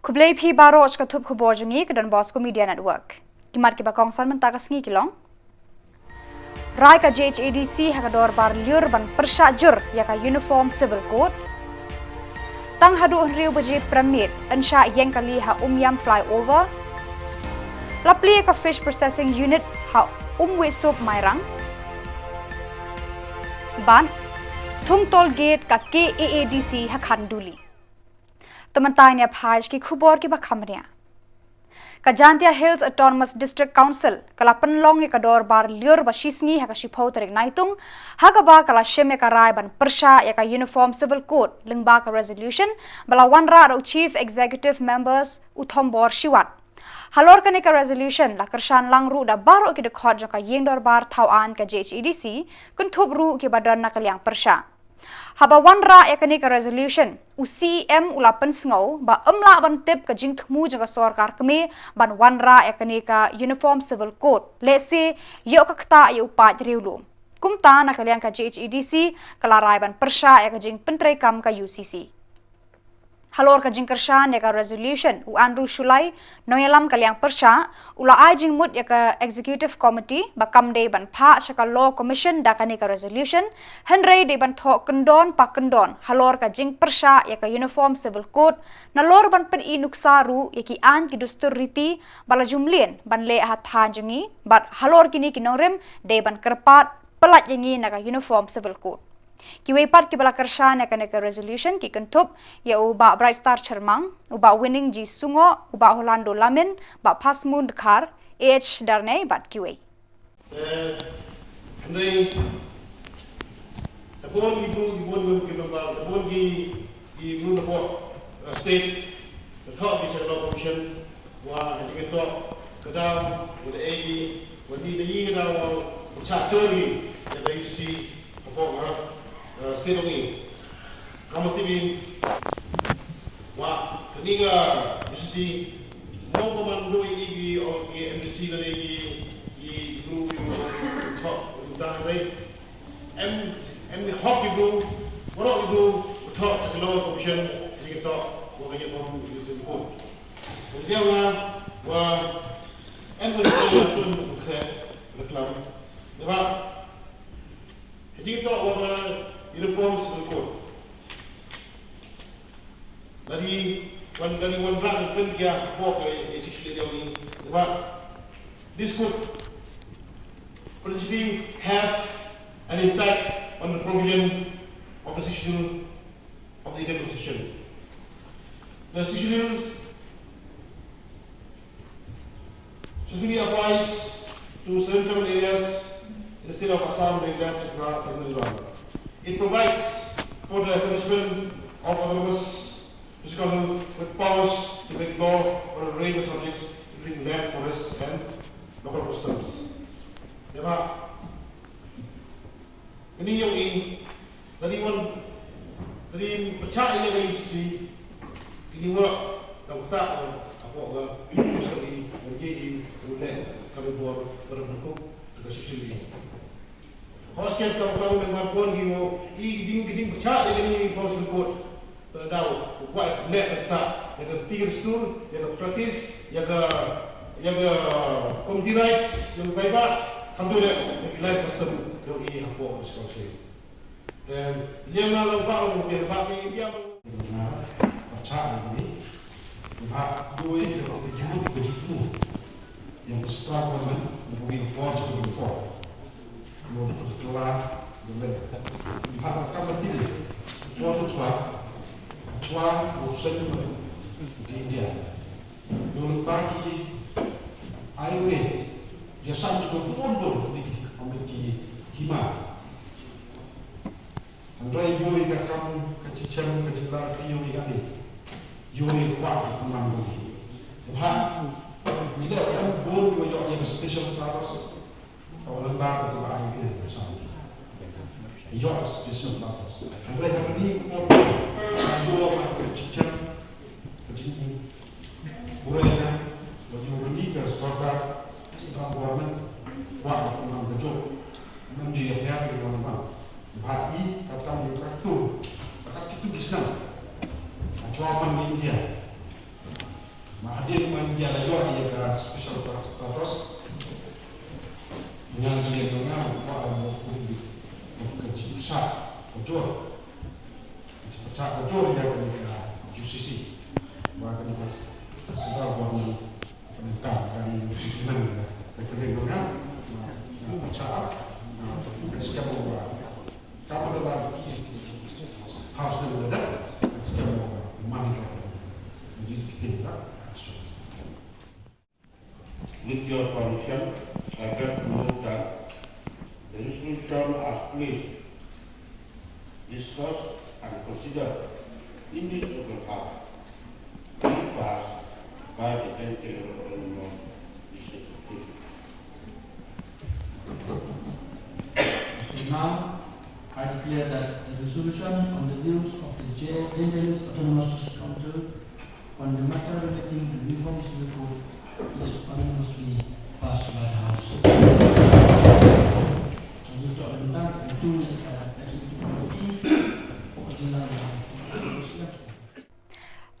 Kublai phi baro ka thup khobor jungi ke Don Bosco Media Network. Kimar ki bakong san menta ka sngi kilong. Rai ka JHADC hakador bar liur ban persajur ya ka uniform civil code. Tang hadu riu baje premier ansha yang kali ha yam flyover. Lapli ka fish processing unit ha wesop mairang. Ban thung toll gate ka KAADC ha khanduli. Teman-teman ya phaj ki khubor ki bakhamria. Kajantia Hills Autonomous District Council kala penlong ka dor bar liur ba shisngi ha ka shipho tarik naitung ha ka ba kala sheme ka rai ban persha ya ka uniform civil code lingba ka resolution bala wanra ro chief executive members uthombor shiwat. Halor ka ka resolution la kershan langru da baro ki de khod ka yeng dor bar thawan ka JHADC kun thup ru ki badan na kalyang persha. Haba wanra ya ka resolution UCM ulapan sngau ba amla ban tip ka jing thmu jaga sarkar kme ban wanra ya ka uniform civil code lese yo ka kta yo pa riulu kumta na kalyang ka JHADC kalarai ban persha ya ka jing pentrai kam ka UCC. Halor ka jing kershan ya ka resolution u Andrew Shulai noyalam kalyang persha ula ai jing mut ya ka executive committee ba kamde ban pha shaka law commission da ka resolution henrei de ban tho kendon pa kendon halor ka jing persha ya ka uniform civil code na lor ban pen I nuksa ru ya ki an ki dustur riti bala jumlien ban le ha tha jungi bat halor kini kinorem de ban kerpat pelat yangi na ka uniform civil code. Kiway part ki bala kershan ya ka resolution ki kentup ya uba Bright Star Chermang, uba Winning Ji Sungo, uba Holando Lamin, ba Pasmun Khar, AH Darnay bat kiway. Andai tapon ibu ki lomba tapon ki ibu nopo state the top is a law commission wa jadi to kadang udah egi wadi ni kadang ucap tori ya dari si apa state of ini kamu tibin wa keniga UCC mau komando igi o MDC kan igi group top utang rate em hockey group what do top to law commission jadi to wa kaya form this report jadi wa em pun kre reklam apa jadi to wa uniform civil code. Dari one brand pen kia walk essentially ni. This could potentially have an impact on the provision of the Constitution of the Indian Constitution. The Constitution specifically applies to certain areas in the state of Assam, Meghalaya, Tripura, and Mizoram. It provides for the establishment of autonomous municipal with powers to make law on a range of subjects, including land, forests, and local customs. Diba? Ini yung dari percaya yang UCC ini wala ang tao ako ang usually nagiging ulit kami buwan para berkup dengan sosial. Hostel kalau memang pun gimo, giding percaya ini force report terdaw, buat net sa, yang tiga stul, yang praktis, yang community rights, yang baik, kami tu yang live custom yang ini apa sekali. Dan dia malam bang, dia bagi dia. Percaya ini, bah dua yang begitu, yang setelah kami mempunyai pojok before. Setelah kamu tidak cuaca musim di India dulu pagi highway dia sampai ke pondok di Hima andai yoi kamu kecicam kecilar yoi kali yoi kuat kemana bila yang boleh yang special status kalau lembaga itu ada ini bersama. Ia spesial status. Mereka ini orang dua orang kecicam, kecil, mereka berdiri ke serta setelah government buat orang kecil, menjadi pihak yang mana. Bagi kata mereka itu, kata itu kisah. Jawaban India. Hadir man dia juga ia special status dengan dia dengan apa publik kecipsa bocor kecipsa bocor dia ketika jusisi bahkan kita segala warna peningkatan pimpinan terkendali dengan cara setiap orang kamu dalam house dan ada setiap orang money jadi kita with your permission, I get to move that the resolution as please discuss and consider in this open house be passed by the 20th of District. So now, I declare that the resolution on the views of the Gentles Autonomous District Council on the matter relating to reforms to the code is unanimously passed by the House. Untuk tentang itu eksekutif komisi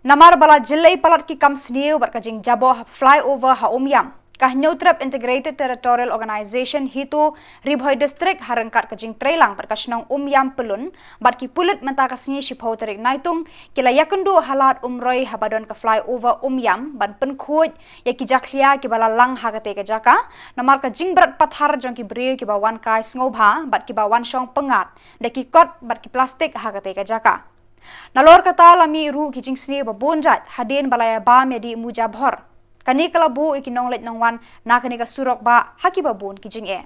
Namar bala jilai palat ki kam sniu berkajing jabo flyover ha umyam. Kah Neutrap Integrated Territorial Organization hitu Ribhoi District harangkat kajing Trailang berkasnong umyam pelun bat ki pulit mentakasnya shipau terik naitung kila yakundu halat umroi habadon ke flyover umyam ban penkuj ya ki jaklia ki bala lang hagate ke jaka namar kajing berat pathar jong ki brio ki bawan kai sngoba bat ki bawan shong pengat de ki kot bat ki plastik hagate ke jaka. Nalor kata lami ru kijing sni babonjat hadin balaya ba medi mujabhor. Kani kalabu ikinong let nongwan na kani ka surok ba haki babun kijing e.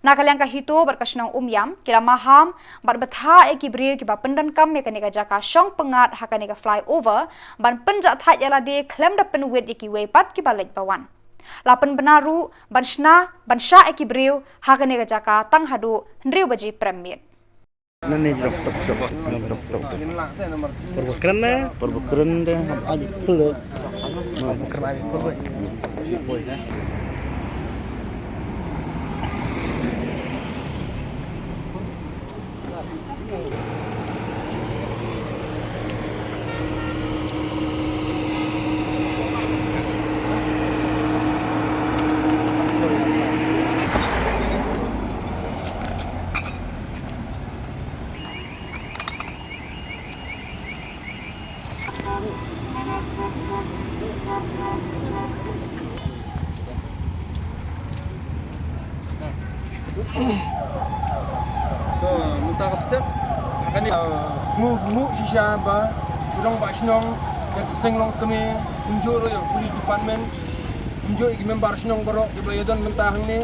Na kalyang ka hito berkasnong umyam kila maham bar betha e kibriyo ki ba pendan kam me kani ka jaka shong pengat hakani ka flyover ban penjat tha yala de klem da penwet ki wepat ki balet bawan. Lapan benaru ban shna ban sha e kibriyo hakani ka jaka tang hadu ndriu baji premier. Nani jrok tok perbukran deh ada pula kerana perlu Muntah step akan semua sisa ba orang bak senong yang senglong kami unjuk roy police department unjuk iki member senong borok di Bayadon mentah ni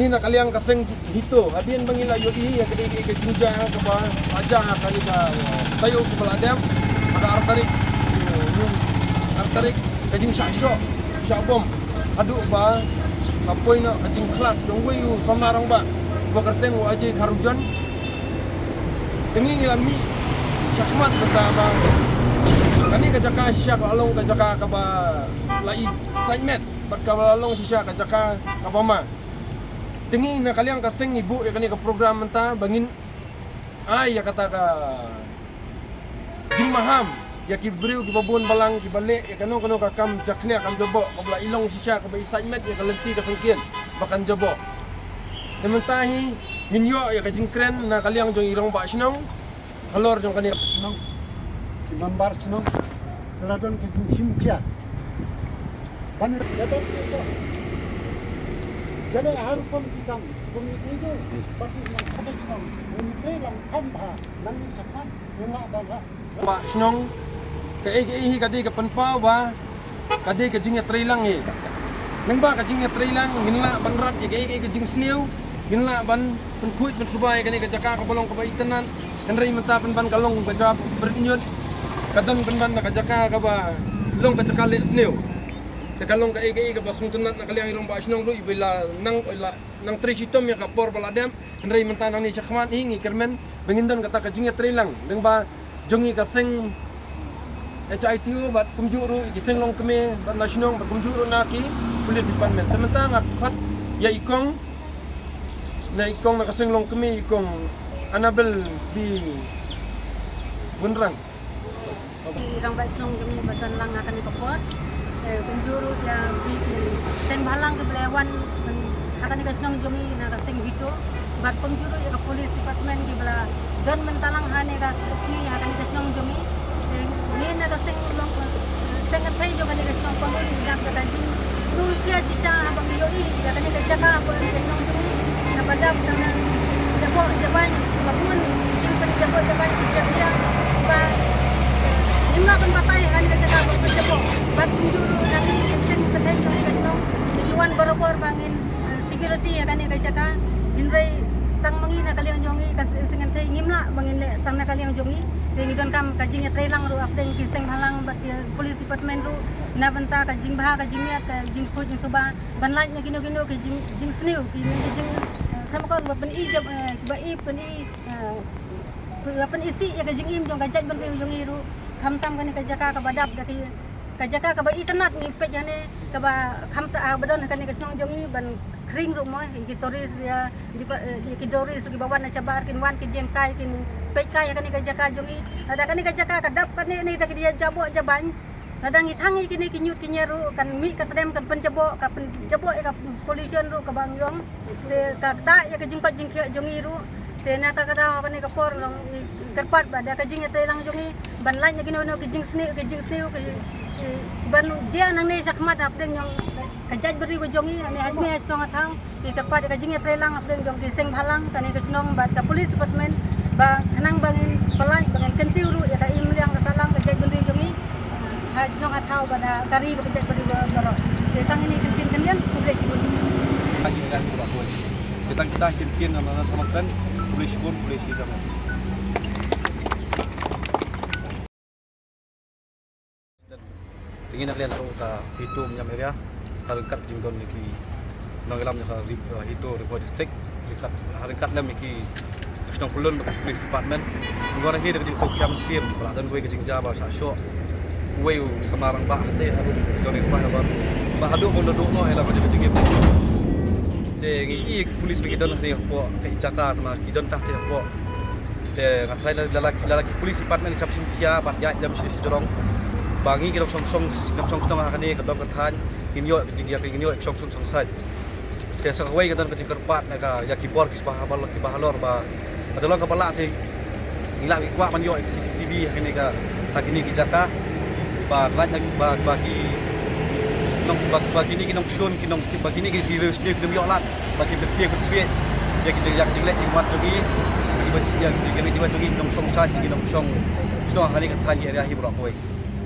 nak kalian kaseng hito hadian bangila yoi yang kedi ke juja ke ba aja kali ka tayo ke baladam ada artarik kajing syok bom aduk ba apoi nak kajing klat dong wayu samarang ba bekerteng wajib karujan ini ngilami syakmat pertama kani kajaka syak along kajaka kaba lai segment berkabal along syak kajaka kabama tingi na kalian kaseng ibu ya kani ke program menta bangin ai ya kata ka jimaham ya kibriu ki babon balang ki balik ya kano ka kam jaklia kam jobo kabla ilong syak kaba segment ya kalenti ka sengkien bakan jobo Tementahi minyo ya kajing kren na kaliang jong irong ba sinong kalor jong kani sinong kimambar sinong ladon kajing simkia banir jatuh jadi harus kita komite itu pasti yang ada sinong komite lang kamba nang sapat nga bala ba sinong kai kadi ka penpau ba kadi kajing trailang e nang ba kajing trailang minla banrat ya kai kajing sniu ginla ban penkuit ban subay kani ka jaka ka bolong ka baitanan kanray menta ban kalong baca berinyut kadon ban na ka jaka ka ba long ka jaka le sneu te kalong ka ege ka basung tunat na kaliang irong ba snong ru ibila nang trisitom ya ka por baladem kanray menta nang ni chakman hingi kermen bengindon kata ka jinga trailang deng ba jongi ka seng HITO bat kumjuru igiseng long keme bat nasionong bat kumjuru naki police department tementang akhat ya ikong na ikong nakasenglong kami ikong Annabel di Bunrang. Irang baslong kami badan lang akan ikopot. penjuru yang di seng balang ke belawan akan dikasih jongi nak seng hito bat penjuru ya ke polis department di belah dan mentalang hane ka si akan dikasih jongi ni nak seng long seng thai jo kan dikasih pengun ni dak ka jing tu kia sisa abang yoi akan dikasih jaga apa dikasih jongi na padam sana jabo jaban mapun jing pen jabo jaban dia ba lima kan patai kan kita berjebok bat penjuru nanti sing kedai kan tujuan berobor bangin security akan kita jaga hindrai tang mangi na kaliang jongi kas singan thai ngimla bangin le tang na kaliang jongi ngidon kam kajing trelang ru apteng kiseng halang bat police department ru na banta kajing bah kajing miat kajing ko jing suba banlaj na gino ke jing sniu jing thamakon ban i jab ba i pen i pen isi ya kajing im jong kajaj ban jongi ru kham-tam kan kajaka ka badap daki kajaka ka ba itanat ni pejane ka ba kham-ta badon kan ka snong jongi ban kring ru mo ki toris ya di doris ki bawan na cabar kin wan ki jengkai kin pejkai kan kajaka jongi ada kan kajaka ka dap kan ni ta dia jabo jaban kadang ithangi kini kinyut kinyeru kan mi ka tadem kan penjabo ka polisian ru ka bangyong ka ta ya ka jingpa jingkya jongi ru tena ta kada kan ka por long kerpat ba da ka jing te lang jongi ban lai gino no ke jing sniu ban dia nang ne sakmat apdeng yang kajaj beri ko jongi ni hasni hasnong athang di kerpat ka jing te lang apdeng jong ki seng halang kan ka snong ba ka police department ba hanang bangin pelai bangan kentiu ru ya ka im yang ka salang kajaj beri jongi hasnong athau ba da kari ba kajaj beri doro tang ini kentin kenian sudah kibuli kita kinkin nama teman-teman polisi pun polisi sama. Tingin nak lihat kita hitung yang area harkat jingdon niki nanggalam yang hitung report district harkat nam niki Kasong Kulon police department ngora ni dekat jing Kiam Sim pelatan gue ke jing Java Sasho gue Semarang bah teh harus joni fire bah hadu pun duduk no ela macam jing ngi polis begitu ni po ke Jakarta ma kidon tah te po te ngatai lalaki polis department kapsin kia parja jam si jorong bangi kita song akan ni kedong ketan inyo jingya inyo song sai te sakawai kedan ke kerpat ka ya kibor kis bahalor ba adalong kepala te ngila kwa man yo CCTV ini ka tak ini ki Jakarta ba lagi bagi nong bagi ni kinong sion kinong bagi ni virus ni kinong yolat bagi betia bersih ya kita yang jelek di mat lagi bagi bersih yang digani di mat lagi kinong song sa kinong song sudah hari katan ya area hibrok koi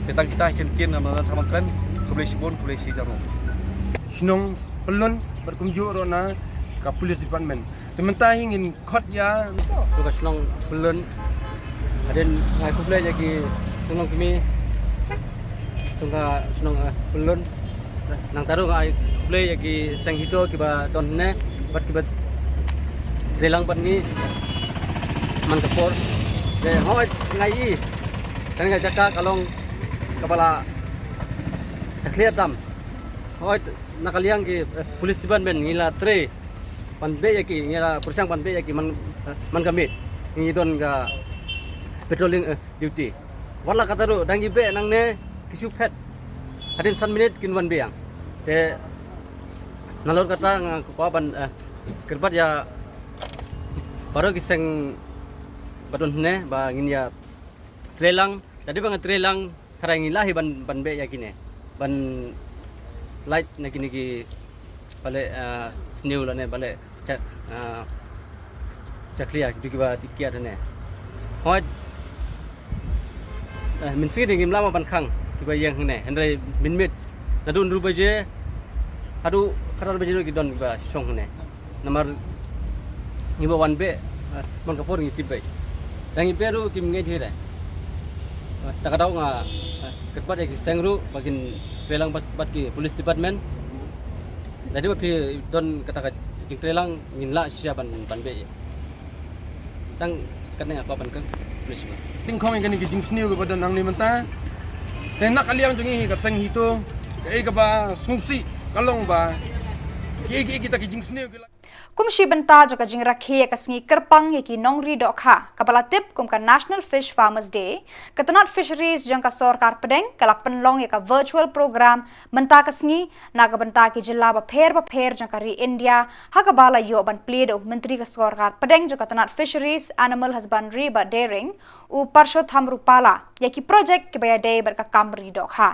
tentang kita kinkin nama sama keren polisi jaro Sinong pelun berkunjung rona ke police department. Sementara ingin kot ya. Tu kasnong pelun. Aden ngai kuble jadi senong kami. Tungga senong pelun. Nang taru ngai kuble jadi seng hito kiba donne bat kiba relang bat ni man kapor. De hoi ngai i. Kan ngai jaka kalong kepala clear dam. Hoi nakaliang ki police department ngila tre panbe ya ki ngila persang panbe ya ki man kamit ngi don ga patrolling duty wala kataru dangi be nang ne kisu pet hadin san minute kin wan beang te nalor kata ko ban kerbat ya baru kiseng badon ne ba ngin ya trelang jadi bang trelang tharang ilahi ban be ya kine ban light niki bale snew la ne bale chaklia kiba tikia ne hoi min si ding lama ban khang kiba yang ne hendrai min mit nadun ru baje adu katar baje ki don kiba song ne nomor ngiba wan be mon kapor ngi tibai dangi peru kim ngai thira takadau nga kerbat ki sengru bagin trelang bat ki police department jadi bapi don kata jing trelang nginla sia ban be tang kana apa ban kan police ting kong ngani jing sniu ke badan nang ni menta te nak kaliang jungi ka seng hito ke ba sungsi kalong ba ki kita ki jing sniu kumshi benta jo ka jing rakhe ka sngi kerpang ye ki nongri do kha kabala tip kum ka National Fish Farmers Day katanat fisheries jang ka sarkar pedeng kala penlong ye ka virtual program menta ka sngi na ka benta ki jilla ba pher jang ka ri India ha ka bala yo ban pledo menteri ka sarkar pedeng jo katanat fisheries animal husbandry ba daring u Parshotham Rupala ye ki project ke baya day ber ka kamri do kha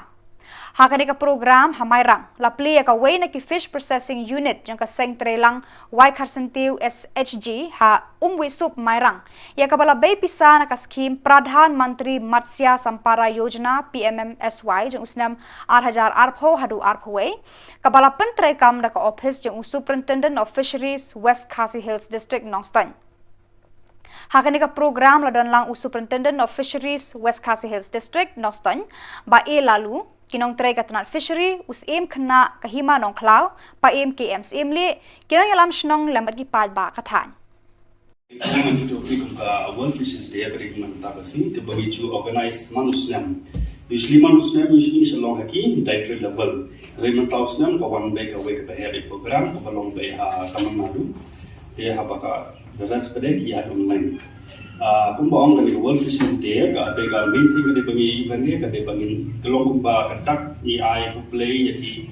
Hakani ka program hamairang lapli ka way na ki fish processing unit jang ka seng trelang y karsentiu SHG ha umwi sup mairang ya ka bala bay pisa na ka scheme Pradhan Mantri Matsya Sampara Yojana PMMSY jang usnam 8,000 arpho hadu arphwe ka bala pentre kam na ka office jang superintendent of fisheries West Khasi Hills District Nongstan Hakani ka program ladan lang superintendent of fisheries West Khasi Hills District Nongstan ba e lalu kinong tray katanat fishery usim kena kahima nong klau pa KMs imli kinong yalam shnong lambat gi pad ba kathan Kami itu fikir World Fishes Day beri mengatasi kebagi cu organize manusnyam. Usually manusnyam usually selong haki director level. Remen tausnyam kawan baik awak kepada program kawan baik Tamil Nadu. Dia habaka beras pedek ya online. Kumbang kali World Fishes Day ka ada main thing kali bagi event ni kali bagi kelong kumba katak ni ai play yaki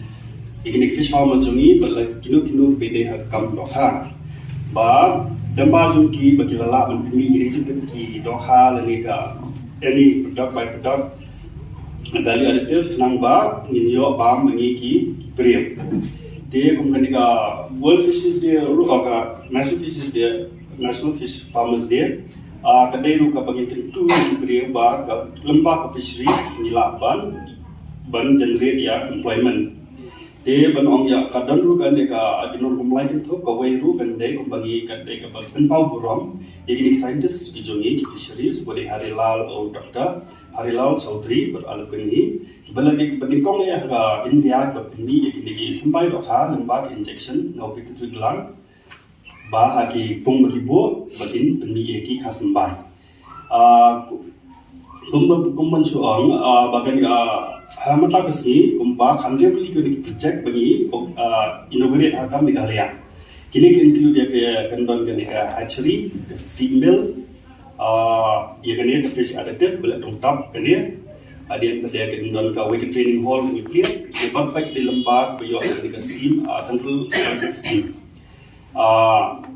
iknik fish farmers ni bala kino bede kam doha ba damba junki bagi lala menteri irrigation ki doha lani ka any product by product value additives nang ba ninyo ba mangi ki brem te kumkani ka World Fishes Day ru ka National Fish Farmers Day kadai ru ka bagi tentu brem ba ka lembah ka fishery nila ban generate ya employment te ban ong ya kadan ru kan de ka adinor kumlai kan tho ka wai ru kan de ko bagi kan de ka ban pau burom ikini scientist ki jongi ki fisheries bode Harilal o Dr. Harilal Chaudhary ber alpeni bala de ban kong ya ka India ba pini ikini ki sambai do kha lembah injection no fit tu lang ba aki pung bagi bo batin peni ki khasambai kumban suang bagan hamata kasi kumba khandre beli ko project bagi inaugurate ha kam Meghalaya kini include ya ke kandon ke hatchery the female ya kene the fish additive bela tong top kene adian pada ke kandon ka weight training hall nuclear ke ban fak di lembah bayo ke scheme central scheme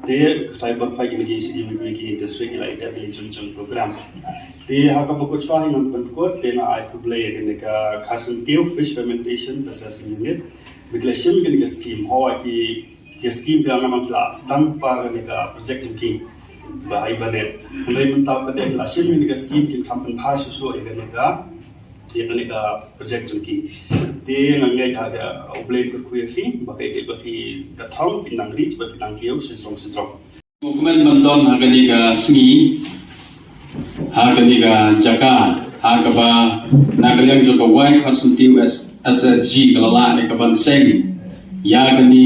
te tribal fak ni sidi ki district la establishment program te ha ka bokot swa hin ban ko te na I to play in ka Carson Cave fish fermentation processing unit regulation ke scheme ho ki scheme ka naman class dan para ni ka project king ba ai bane ndai mun ta pade la scheme ni ka scheme kin kampan phas so ni ka project king te ngai ka oblate ko fi ba kai ke ba fi ka thong pinang reach ba pinang kieu sisong movement bandon hagani ka sngi hagani ka jaka hagaba nagalyang jo ka white consentiu SSG kalala ni ka banseng ya gani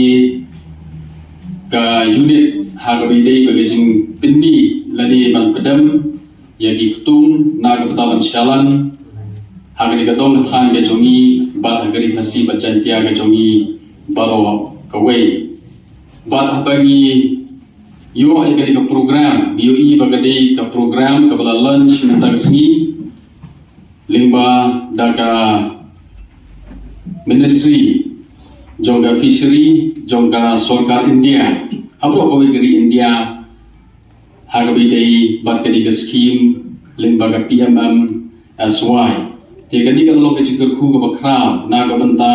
ka unit hagabi dei ka jing pinni lani ban pedam ya di kutung na ka batalan shalan hagani ka dong than ke jongi ba hagari khasi bajantia ke jongi baro kawai ba habagi yo ay ka program yo i bagade ka program ka bala lunch na tagsni limba daga ministry jongga fishery jongga sarkar India habro ko gari India hagabi dei batkadi ka scheme limba ka PMM SY te kadi ka lo ka chikar khu ka bakha na ka banta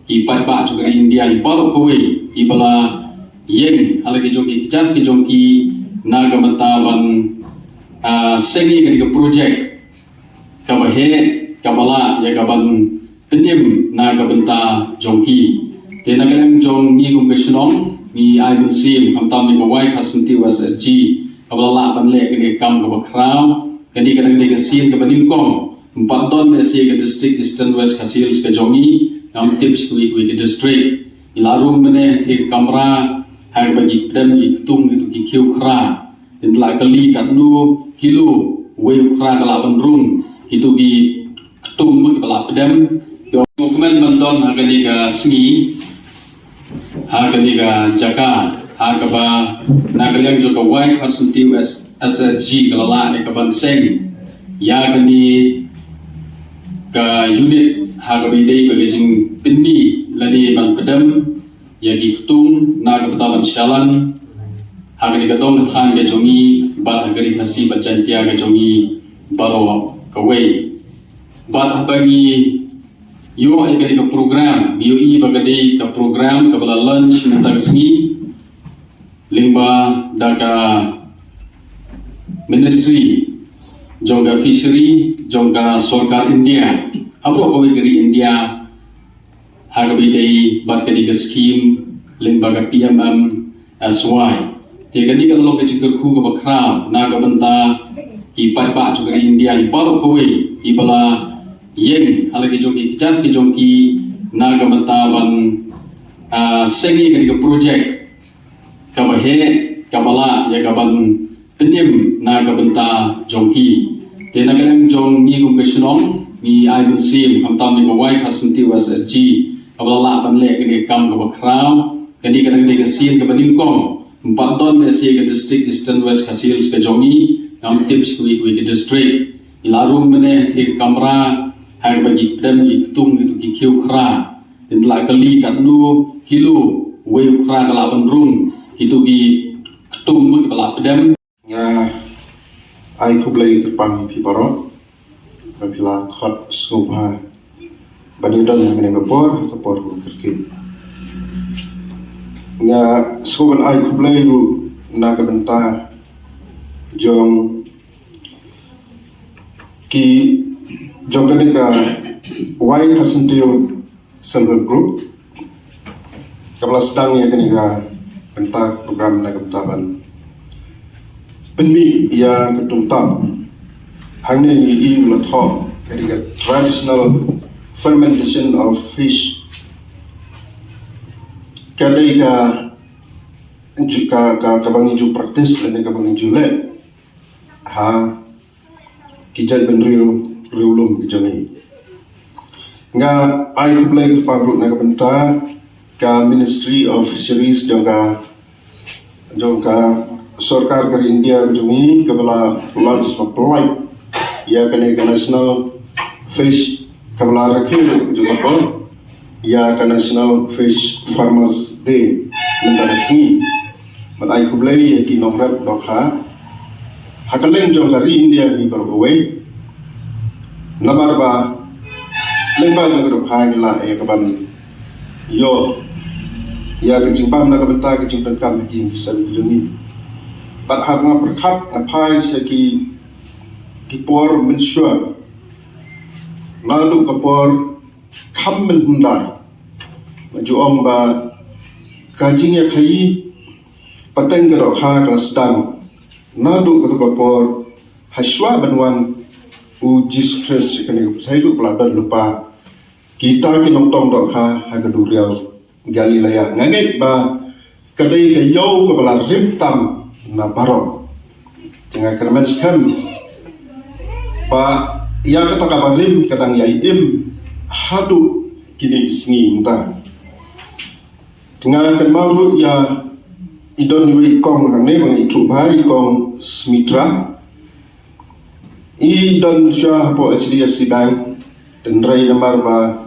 i pa chu gari India i palo ko i bala yen halagi joki kijan ki jongki naga bantaban sengi ke project kabahe kabala ya kaban penim naga banta jongki tena kalem jong ni kum kesenong ni I will see kamtam ni bawai khasunti wasg kabala la ban le ke kam ka bakrau kani kadang ni ke sin ke banin kong empat don de si ke district Eastern West Khasi ke jongi nam tips ku ke district ilarum mene ke kamra hai bagi pedam di tung itu ki kiu kra dan telah kali kat lu kilo wei kra kala bandrung itu di tung mu kala pedam dokumen bandon hagani ka sngi hagani ka jaka hagaba nagaliang jo ka white percentage SSG kalala ni kaban seng ya gani ka unit hagabi dei bagajing pinni lani ban pedam ya di kutung nagabatawan shalan hagani katong than ga jongi bat hagari hasi bajantia ga jongi baro kawai bat habagi yo ay kali ka program yo i bagadi ka program ka bala lunch na tagasngi limba daga ministry jongga fishery jongga sorkar India abro ko dari India hagabi dei bat kali ka scheme limba ka PMM SY te kali ka lo ka cikar ku ka bakra na ka banta i pa juga India i paro ko i bala yen halagi joki kicat ki jongki na ka banta ban sengi ka project ka bahe ka bala ya ka ban penim na ka banta jongki te na kan jong ni kum kesenong ni I will see kam tam ni wai kasunti was g ka bala la ban le ke kam ka bakrau kani ka ni ka sin ka baning kong empat don ne si ka district eastern west kasil ka jongi nam tips ku ke district ilarum mene ke kamra hai bagi dan hitung itu ki kiu kra dan la kali kat lu kilo wei kra kala bandrung itu bi ketung mu kala pedam ya ai kublai terpang pi baro apabila khot subha bani dan mene kapor ku kerki ya soban ai kublai ru na ka benta jong ki jong ka wai hasentiu self group kapla sedang ya kenika benta program na kebentaban penmi ya ketumtam hangnya i ulatho ketika traditional fermentation of fish kali ka bangi ju praktis dan ka bangi ju le ha kijai benriu riulum kijani nga ai kublai ka paru na ka benta ka Ministry of Fisheries jongka Sorkar dari India jungi kebala lunch apply ya kene National Fish kebala rakil juga pun ya ke National Fish Farmers Day mentarasi matai kublai ya ki nomrat dokha hakaleng jong dari India di berbuai nabarba lembal jong dokha gila ya kaban yo ya kejimpam na kabenta kejimpam kam di bisa jungi pat hanga perkhat apai seki kipor mensure lalu kapor kam mendai maju om ba kajingnya khai pateng ke dokha kelas sedang lalu kapor haswa banwan uji stress kene saya lu peladan lupa kita kinong-tong dokha hagaduriau galilaya ngangit ba kadai ke yau kepala rimtam na barok tengah kerman skam pa ia kata kabalim kadang yai im hadu kini isni entah tengah kermau ya idon wi kong hane bang itu bai kong smitra idon syah po SDFC Bank dan rai lemar ba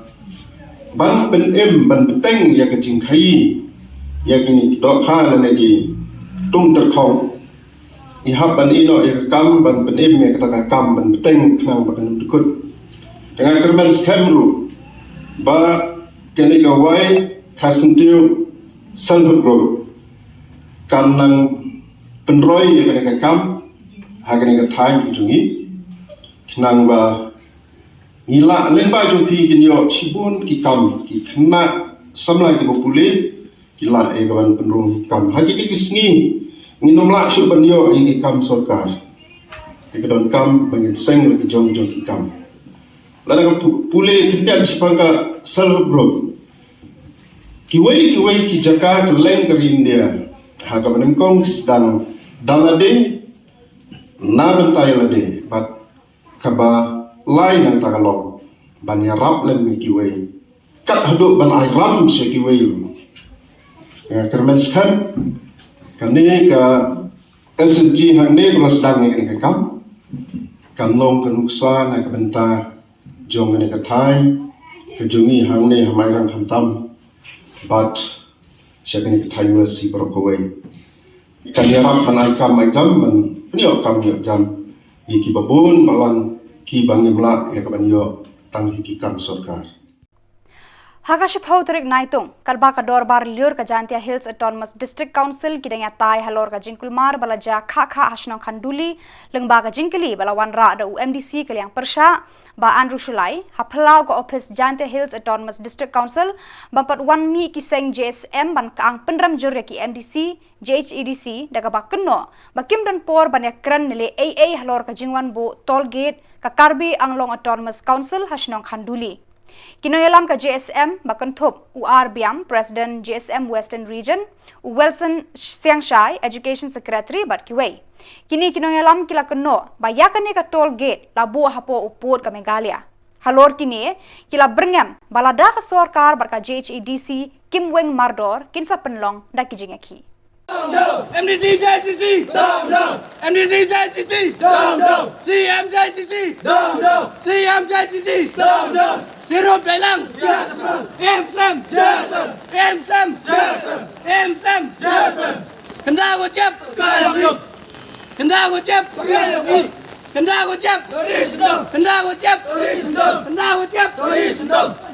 ban ben ban beteng ya kecing khai ya kini dok kha lagi tung terkong ihap ban ino ya kam ban benem ya kata kam ban beteng kang ban dukut dengan kerman skamru ba kini gawai kasentiu self group kanang penroy ya kini kam hagani ka time ijungi kinang ba ngila lemba jumpi kinyo cibun ki kam ki kena samla ki popule kila e kawan penrung hikam hakiki kisni nginom la syuk banyo i hikam sorkar ikadon kam bangin seng lagi jong hikam lada pule kindan sipangka self group kiwai ki Jakarta leng ke India haka menengkong sedang dalade na bentai lade bat kaba lain yang tagalog banya rap lem kiwai kat haduk ban ai ram se kiwai kermen skam Kami ke SG hang ni kalau sedang ni kam long ke nuksa nak ke bentar jong ni ke thai ke jungi hang ni hamai rang hantam but siapa ni ke thai si berkawai kami harap panai kam mai jam men peniok kam yok jam iki babun balan ki bangi melak ya ke banyo tang hiki kam sarkar. Hakaship Hauterik Naitung, Kalba Kador Bar Liur Kajantia Hills Autonomous District Council, Kidanya Tai Halor Kajingkulmar, Balaja Kaka Hashnong Kanduli, Lengba Kajingkali, Balawan Ra da UMDC Kaliang Persha, Ba Andrew Shulai, Hapalau Ka Office Jantia Hills Autonomous District Council, Bampat Wan Mi Kiseng JSM, Ban Kaang Pendram Jurya Ki MDC, JHEDC, Daga Ba Keno, Bakim Dan Por Banyak Kren Nile AA Halor Kajingwan Bo Tollgate, Kakarbi Anglong Autonomous Council, Hashnong Kanduli. Kinoyalam ka JSM Bakanthop UR Biam President JSM Western Region Wilson Siangshai Education Secretary bat kiway kini kinoyalam kila keno bayakane ka toll gate labo hapo upod ka Meghalaya halor kini kila bringam balada ka sarkar barka JHEDC Kimweng Mardor kinsa penlong da kijingaki No! MDC JCC! No! MDC JCC! No! CM JCC! No! CM JCC! No! Zero Belang! M-Slam! M-Slam! M-Slam! Kenda gocap! Kenda gocap! Kenda gocap! Kenda gocap! Kenda gocap!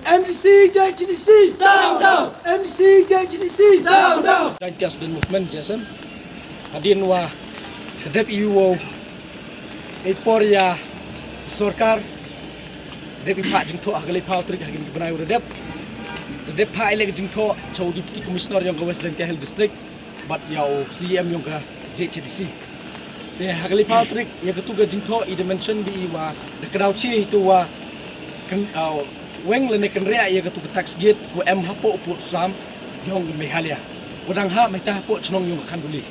MDC JCDC down MDC JCDC down Jantia Student Movement Jason Adin wa Hedep IUO Ipor ya Sorkar Depi Pak Jingto Agali Pau Trik Hagin Benai Redep Redep Pak Elek Jingto Chow Deputy Commissioner yang ke West Jantia Hill District Bat yau CM yang ke JCDC De Hagali Pau Trik yang ketuga Jingto I dimension di wa Dekedauci itu wa Weng lene kenrea ia ketu tax gate ku em hapo put sam yong Meghalaya udang ha mai ta hapo chnong yong Kanduli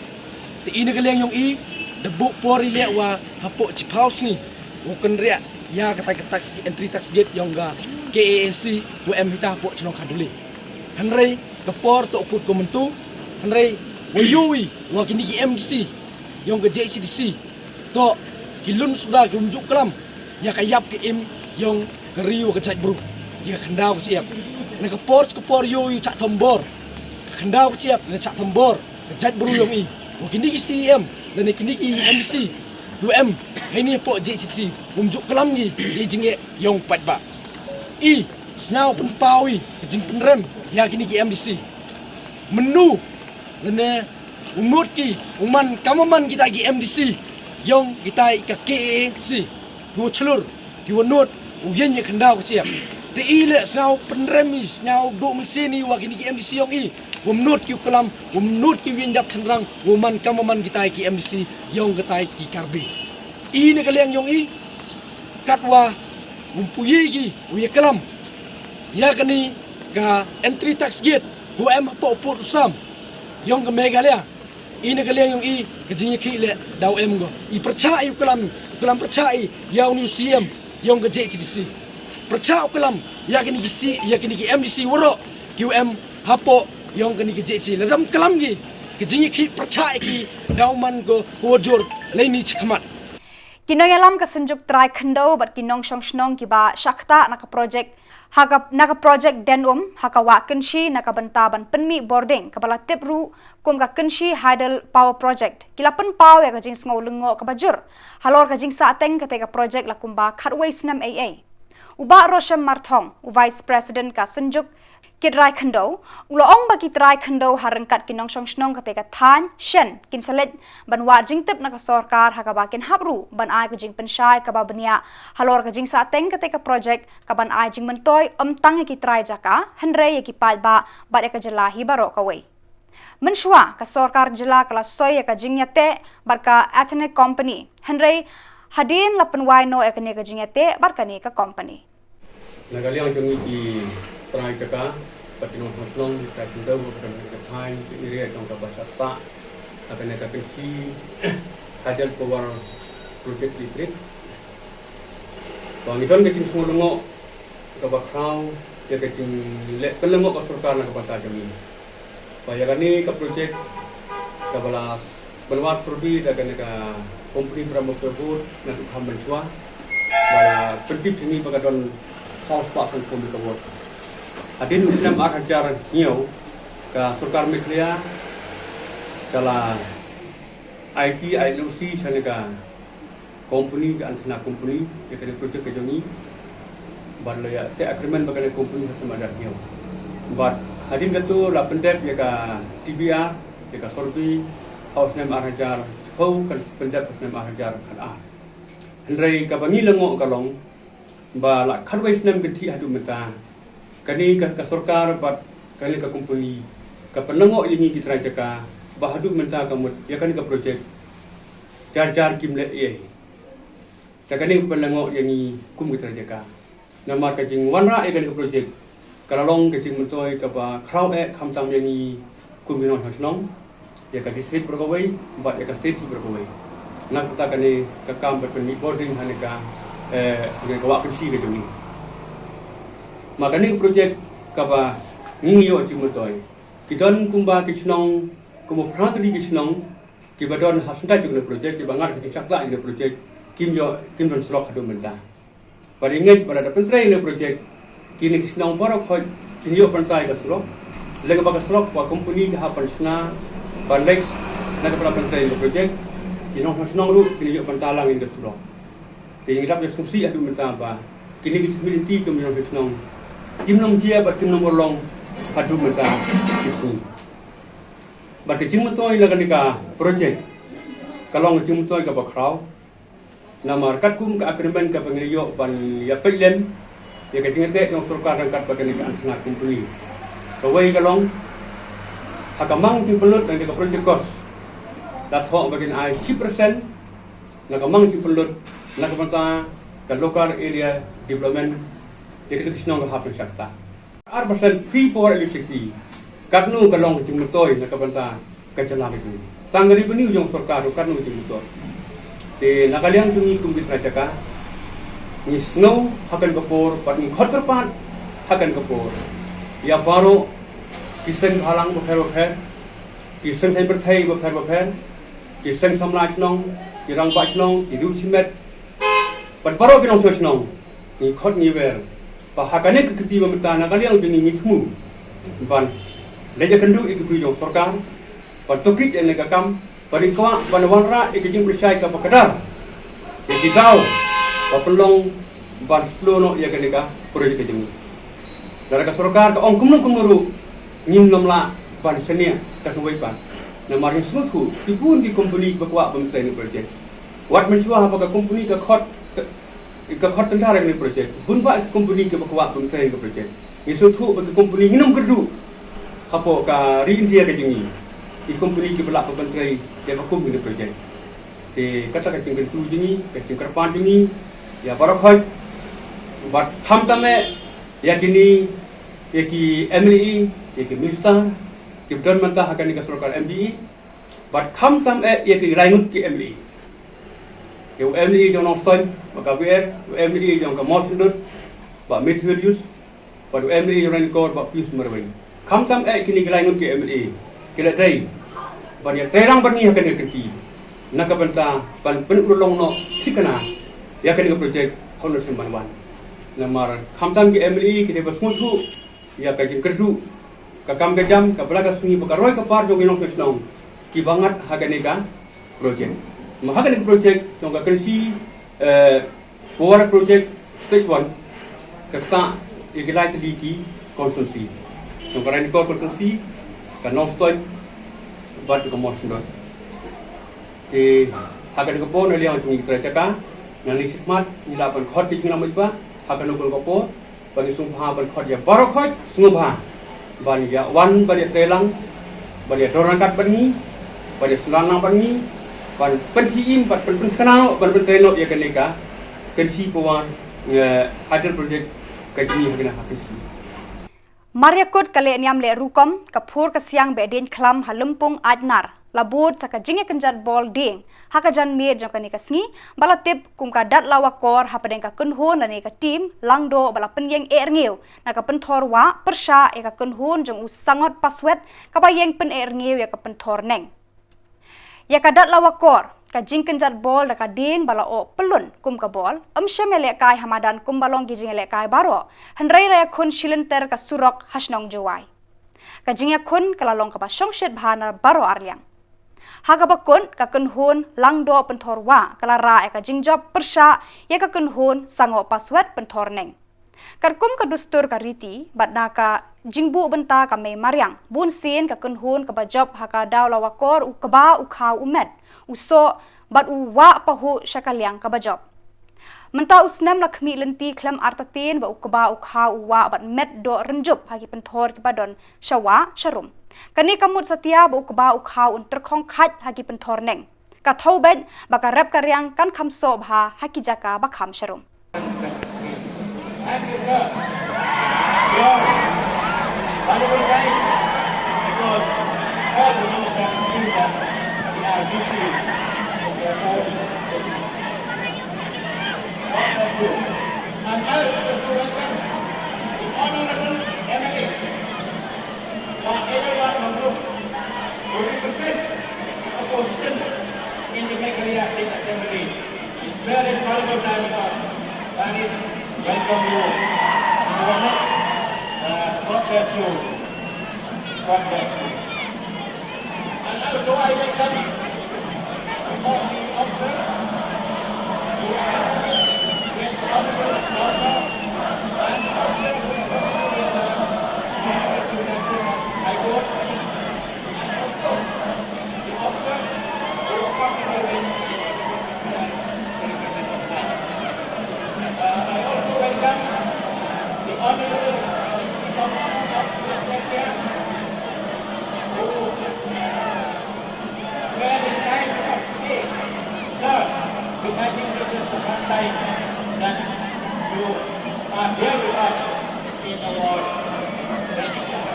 ti ine kaleng yong I de buk pori le wa hapo chipaus ni ku kenrea ya kata tax entry tax gate yong ga KAC ku em hita hapo chnong Kanduli hanrei ke por to put ko mentu hanrei wayui wa kini MDC yong ga JCDC to kilun sudah kumjuk kelam ya kayap ke im yong keriu ke chat bro ya kendau siap nak kepor yoi cak tombor kendau siap nak cak tombor jat beruyong I kini ki CM dan kini ki MDC 2M ini po JCC umjuk kelam gi jinge yong pat ba I snau pun pawi jing penrem ya kini ki MDC menu lene unut ki uman kamaman kita ki MDC yong kita ka KAC dua celur ki unut uyen ya kendau siap te ile snau penremi snau do mesini wa kini ki MDC yong I umnut ki kelam umnut ki windap cendrang uman kamaman kita ki MDC yong kita ki karbe ini kalian yong I katwa umpuyi ki uye kelam ya kini ka entry tax gate ku em po sam yong ke Meghalaya ini kalian yong I kejingnya ki le dau em go I percaya kelam percaya ya uni CM yong ke JCDC percaya kelam ya kini ki MDC woro QM hapo yong kini ki JC ledam kelam gi kejingnya ki percaya ki dauman go wojor laini cekmat Kinoyalam kasenjuk try kendo bat kinong shnong ki ba shakta naka project denum haka wa kenshi naka bentaban penmi boarding kapala tipru kum ka kenshi hydel power project kilapen paw ya kajing sngo lengo ka bajur halor kajing sa ateng ka project lakumba khatway snam AA uba Rosham Marthong vice president ka senjuk kidrai kendo uloong bagi try kendo harengkat kinong shnong ka than shen kin salet banwa jingtep naka sarkar haka bakin habru ban ai kajing penshai ka babnia halor kajing sa ateng ka project ka ban ai jing mentoy tang ki try jaka henre ki palba ba ka jalahi baro ka wei menshwa ka sarkar jela kala soy ka jingyate barka ethnic company henre hadin lapen waino ekne ka jingyate barka ni ka company Nagaliang kami di try jaka patinong nong kita kendo bukan kita time iri kang kabasa pa akan kita kecil hasil power project listrik bang ikan kecil semua lengo kabakau ya kecil le pelengo ka sarkar na kabata kami Bayagan ni ke projek ke balas berwat serbi dengan ke company Brahma Terbut nak hamban suah bala pentip sini bagadon south part dan company Terbut. Adin Muslim ajar nyiau ke surkar Mekhlia kala IT ILC sana ke company ke antena company ke projek ke joni bala ya te agreement bagai company sama ada nyiau. But hadin katu la pendep ya ka TBR ya ka sorbi haus nem arajar fau kan pendep nem arajar kan hendrai ka bangi lengo kalong ba la kharwais nem genti hadu meta kani ka sarkar bat kali ka company ka penengo ini kita jaka ba hadu meta kamut ya kani ka project jar kimle ye sakani penengo yani kum kita jaka nama ka jing wanra ya kani ka project kalau long kecil mentoi kapa crowd kam tam yang ni kuminon hasnong ya ka district berkawai bat ya ka state berkawai nak kita kani ka kam berpeni boarding haneka dengan kawak kensi ke joni makani projek kapa ngiyo kecil mentoi kidon kumba kisnong kumo prantli kisnong kibadon hasnta juga projek kibangar kecil cakla ini projek kimdon slok hadu menta pada ingat pada pentrai ini projek kini kisnong barak hoi kini yo pantai ka surok lega baga surok wa company ka hapan sna bandek na ka pantai ka project kini kisnong ru kini yo pantalang in ka surok te ngirap ya sumsi atu menta ba kini kismiliti ka minong kisnong kimnong jia ba kimnong orlong hadu menta kisni ba ke jingmotoi laga nika project kalong jingmotoi ka ba kraw namar katkum ka agreement ka pangriyo ban ya pelem ya ketingete yang surkar angkat bagian ke antena company kawai kalong hakamang ti pelut dan ke project cost dat ho bagian ai 10% nakamang ti pelut nakamanta ke local area development ya ke kisnong ka hapen sakta 4% free power electricity katnu kalong jimutoi nakamanta ke jalan itu tanggari beni yang surkar katnu jimutoi te nakaliang tungi kumbi trajaka ni snow hakan kapur pat ni khotar pat hakan kapur ya baru kiseng halang bapher kiseng sai berthai bapher kiseng samlaj nong kirang bach nong kidu chimet pat baru kinong soch nong ni khot ni wer pa hakane kiti bamta nakaliang ni thmu ban leja kendu ikui jong sarkar pat tokit ene kakam paring kwa banwanra ikijing persai ka pakadar ikidau papelong ban slono ya kenika projek kejeng dari ka sarkar ka ong kumru ngin namla ban senia ka kuwai pan na marin smuthu tipun di company bakwa bamsai ni projek wat mensuah apa ka company ka khot tentara ni projek bun ba company ka bakwa bamsai ka projek isuthu ba company nginum kerdu hapo ka ri india kejeng ni company ki belak bamsai ya bakum ni projek te kata ka cingkan tu jingi ka cingkar pan jingi ya barakhoy bat hamtame yakini yaki MLE yaki minister ki beton mentah akan ka sarkar MDE bat hamtam yaki raingut ki MLE yo MLE jong nong stoin maka WR MLE jong ka mosindut ba material use ba MLE jong rain kor ba pius marwai hamtam kini raingut ki MLE kila dai ba ya terang berni akan kenti nakabenta pan penulong no sikana yakani ka project honor sembanwan namar khamtam ki MLE ki deba smuthu ya ka kerdu ka kam ka jam ka belaga sungi ka roy ka par jong inong fesnong ki bangat hagane ka project mahagane project jong ka kensi power project stage 1 ka ta igilai ti ki consultancy jong ka ran ko consultancy ka non stoy bat ka mosndot ke hagane ka pon liang tungi trajaka nani sikmat nilapan khot ki ngam ba hakan ukul ko po bani sungha ban khot ya barakhot sungha ban ya wan bani trelang bani dorankat bani bani selana bani ban pentiin ban penkanao ban pentreno ya kenika kensi powan hadir project kajini hagina hakisi Mariakut kale niam le rukom kapur ka siang be den klam halumpung ajnar labut saka jinge kenjat bol ding haka jan me jong ka ni ka sngi bala tip kum ka dat lawa kor hapadeng ka kunhun lani ka tim langdo bala penyeng ngeu na ka penthor wa persha e ka kunhun jong usangot paswet ka ba yeng pen ngeu ya ka penthor neng ya ka dat lawa kor ka jing kenjat bol da ka ding bala o pelun kum ka bol shemele kai hamadan kum balong gi jingele kai baro hanrei ra khun shilenter ka surok hasnong jowai ka jingya khun kala long ka ba songshet bhana baro arliang haga bakun ka kunhun langdo penthor wa kala ra e ka jingjob persha ya ka kunhun sango paswet penthor neng karkum ka dustur ka riti batna ka jingbu benta ka me maryang bun sin ka kunhun ka ba job haka daw lawakor u ka ba u khau umet uso bat u wa pahu syakaliang ka ba job menta usnam lakmi lenti klam artatin ba u ka ba u khau wa bat met do renjup hagi penthor ki badon syawa syarum kani kamut satia ba u ka ba u khau un terkhong khat hagi penthor neng ka thobet ba ka rap karyang kan khamso bha haki jaka ba kham syarum Welcome you. God bless you. God bless you. And also I welcome all the officers who are with honorable daughter and officers who are I go and also the officers who are participating I also welcome the honorable governor of India who where the time of today, sir, because I think this is the first time that you are here with us in our training class.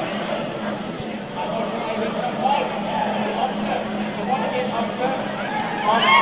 And also I welcome all the officers, the volunteer officers of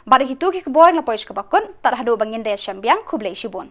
Bari hitu ki keboy na poish kabakun tar hadu bangin de syambiang kublai shibun.